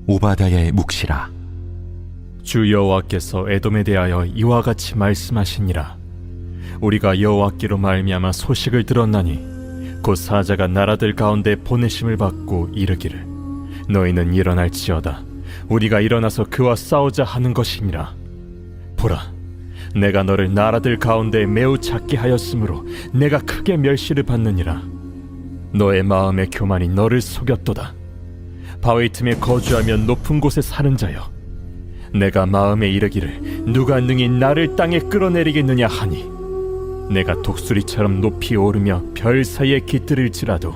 오바댜의 묵시라. 주 여호와께서 에돔에 대하여 이와 같이 말씀하시니라. 우리가 여호와께로 말미암아 소식을 들었나니 곧 사자가 나라들 가운데 보내심을 받고 이르기를 너희는 일어날지어다. 우리가 일어나서 그와 싸우자 하는 것이니라. 보라, 내가 너를 나라들 가운데 매우 작게 하였으므로 내가 크게 멸시를 받느니라. 너의 마음의 교만이 너를 속였도다. 바위 틈에 거주하며 높은 곳에 사는 자여, 내가 마음에 이르기를 누가 능히 나를 땅에 끌어내리겠느냐 하니 내가 독수리처럼 높이 오르며 별 사이에 깃들일지라도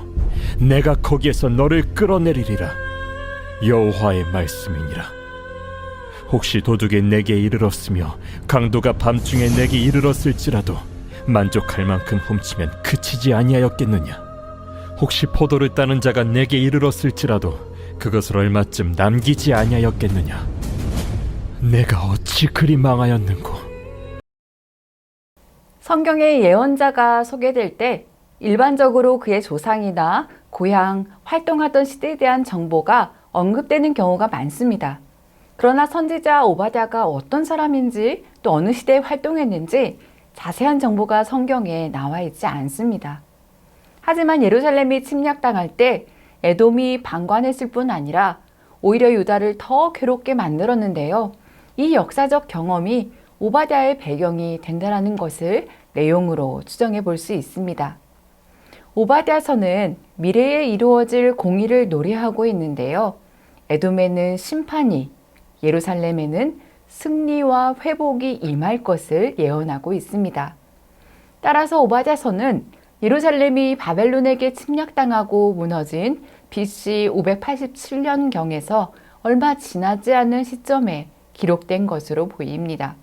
내가 거기에서 너를 끌어내리리라. 여호와의 말씀이니라. 혹시 도둑이 내게 이르렀으며 강도가 밤중에 내게 이르렀을지라도 만족할 만큼 훔치면 그치지 아니하였겠느냐. 혹시 포도를 따는 자가 내게 이르렀을지라도 그것을 얼마쯤 남기지 아니하였겠느냐. 내가 어찌 그리 망하였는고. 성경의 예언자가 소개될 때 일반적으로 그의 조상이나 고향, 활동하던 시대에 대한 정보가 언급되는 경우가 많습니다. 그러나 선지자 오바댜가 어떤 사람인지 또 어느 시대에 활동했는지 자세한 정보가 성경에 나와 있지 않습니다. 하지만 예루살렘이 침략당할 때 에돔이 방관했을 뿐 아니라 오히려 유다를 더 괴롭게 만들었는데요. 이 역사적 경험이 오바댜의 배경이 된다는 것을 내용으로 추정해 볼 수 있습니다. 오바댜서는 미래에 이루어질 공의를 노래하고 있는데요. 에돔에는 심판이, 예루살렘에는 승리와 회복이 임할 것을 예언하고 있습니다. 따라서 오바댜서는 예루살렘이 바벨론에게 침략당하고 무너진 BC 587년경에서 얼마 지나지 않은 시점에 기록된 것으로 보입니다.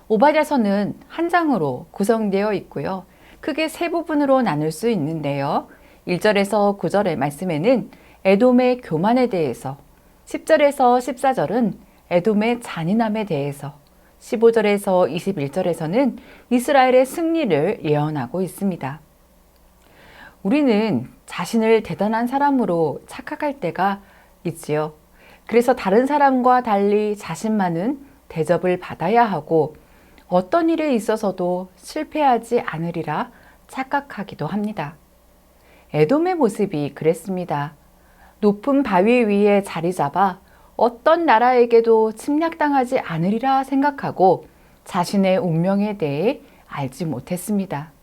오바댜서는 한 장으로 구성되어 있고요. 크게 세 부분으로 나눌 수 있는데요. 1절에서 9절의 말씀에는 에돔의 교만에 대해서, 10절에서 14절은 에돔의 잔인함에 대해서, 15절에서 21절에서는 이스라엘의 승리를 예언하고 있습니다. 우리는 자신을 대단한 사람으로 착각할 때가 있지요. 그래서 다른 사람과 달리 자신만은 대접을 받아야 하고 어떤 일에 있어서도 실패하지 않으리라 착각하기도 합니다. 에돔의 모습이 그랬습니다. 높은 바위 위에 자리 잡아 어떤 나라에게도 침략당하지 않으리라 생각하고 자신의 운명에 대해 알지 못했습니다.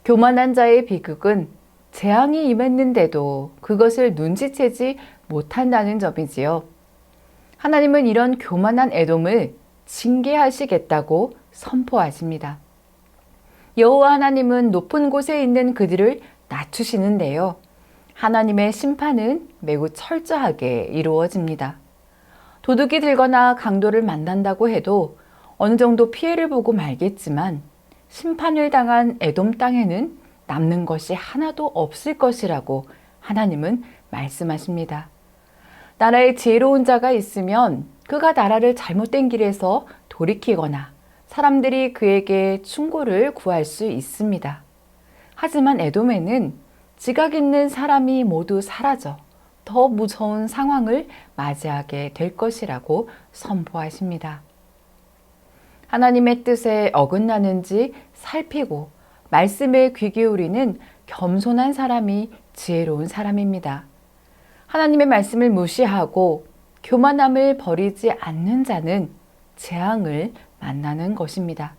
교만한 자의 비극은 재앙이 임했는데도 그것을 눈치채지 못한다는 점이지요. 하나님은 이런 교만한 에돔을 징계하시겠다고 선포하십니다. 여호와 하나님은 높은 곳에 있는 그들을 낮추시는데요. 하나님의 심판은 매우 철저하게 이루어집니다. 도둑이 들거나 강도를 만난다고 해도 어느 정도 피해를 보고 말겠지만 심판을 당한 에돔 땅에는 남는 것이 하나도 없을 것이라고 하나님은 말씀하십니다. 나라에 지혜로운 자가 있으면 그가 나라를 잘못된 길에서 돌이키거나 사람들이 그에게 충고를 구할 수 있습니다. 하지만 에돔에는 지각 있는 사람이 모두 사라져 더 무서운 상황을 맞이하게 될 것이라고 선포하십니다. 하나님의 뜻에 어긋나는지 살피고 말씀에 귀 기울이는 겸손한 사람이 지혜로운 사람입니다. 하나님의 말씀을 무시하고 교만함을 버리지 않는 자는 재앙을 만나는 것입니다.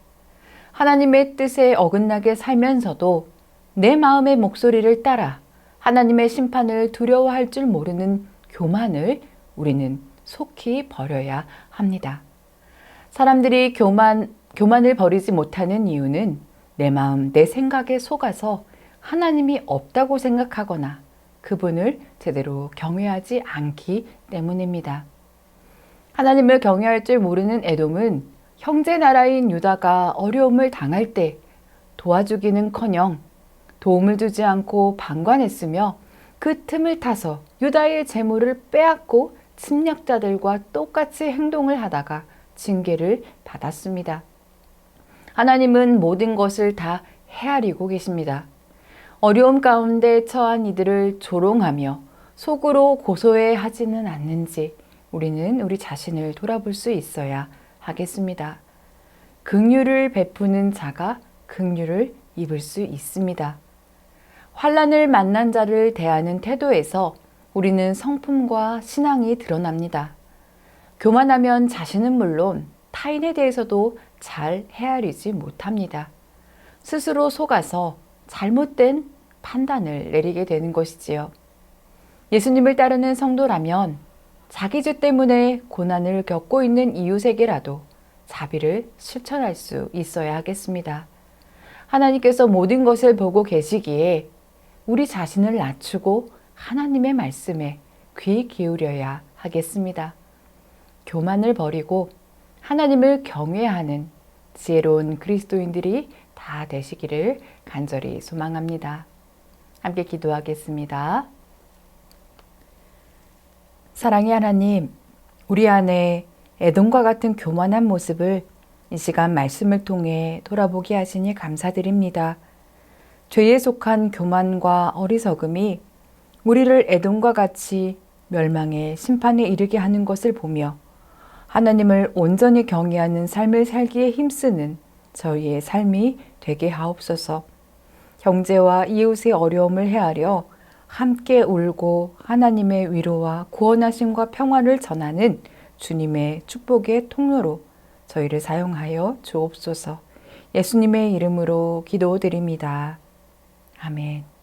하나님의 뜻에 어긋나게 살면서도 내 마음의 목소리를 따라 하나님의 심판을 두려워할 줄 모르는 교만을 우리는 속히 버려야 합니다. 사람들이 교만을 버리지 못하는 이유는 내 마음, 내 생각에 속아서 하나님이 없다고 생각하거나 그분을 제대로 경외하지 않기 때문입니다. 하나님을 경외할 줄 모르는 에돔은 형제 나라인 유다가 어려움을 당할 때 도와주기는커녕 도움을 주지 않고 방관했으며 그 틈을 타서 유다의 재물을 빼앗고 침략자들과 똑같이 행동을 하다가 징계를 받았습니다. 하나님은 모든 것을 다 헤아리고 계십니다. 어려움 가운데 처한 이들을 조롱하며 속으로 고소해 하지는 않는지 우리는 우리 자신을 돌아볼 수 있어야 하겠습니다. 긍휼을 베푸는 자가 긍휼을 입을 수 있습니다. 환난을 만난 자를 대하는 태도에서 우리는 성품과 신앙이 드러납니다. 교만하면 자신은 물론 타인에 대해서도 잘 헤아리지 못합니다. 스스로 속아서 잘못된 판단을 내리게 되는 것이지요. 예수님을 따르는 성도라면 자기 죄 때문에 고난을 겪고 있는 이웃에게라도 자비를 실천할 수 있어야 하겠습니다. 하나님께서 모든 것을 보고 계시기에 우리 자신을 낮추고 하나님의 말씀에 귀 기울여야 하겠습니다. 교만을 버리고 하나님을 경외하는 지혜로운 그리스도인들이 다 되시기를 간절히 소망합니다. 함께 기도하겠습니다. 사랑의 하나님, 우리 안에 에돔과 같은 교만한 모습을 이 시간 말씀을 통해 돌아보게 하시니 감사드립니다. 죄에 속한 교만과 어리석음이 우리를 에돔과 같이 멸망의 심판에 이르게 하는 것을 보며 하나님을 온전히 경외하는 삶을 살기에 힘쓰는 저희의 삶이 되게 하옵소서. 형제와 이웃의 어려움을 헤아려 함께 울고 하나님의 위로와 구원하심과 평화를 전하는 주님의 축복의 통로로 저희를 사용하여 주옵소서. 예수님의 이름으로 기도드립니다. 아멘.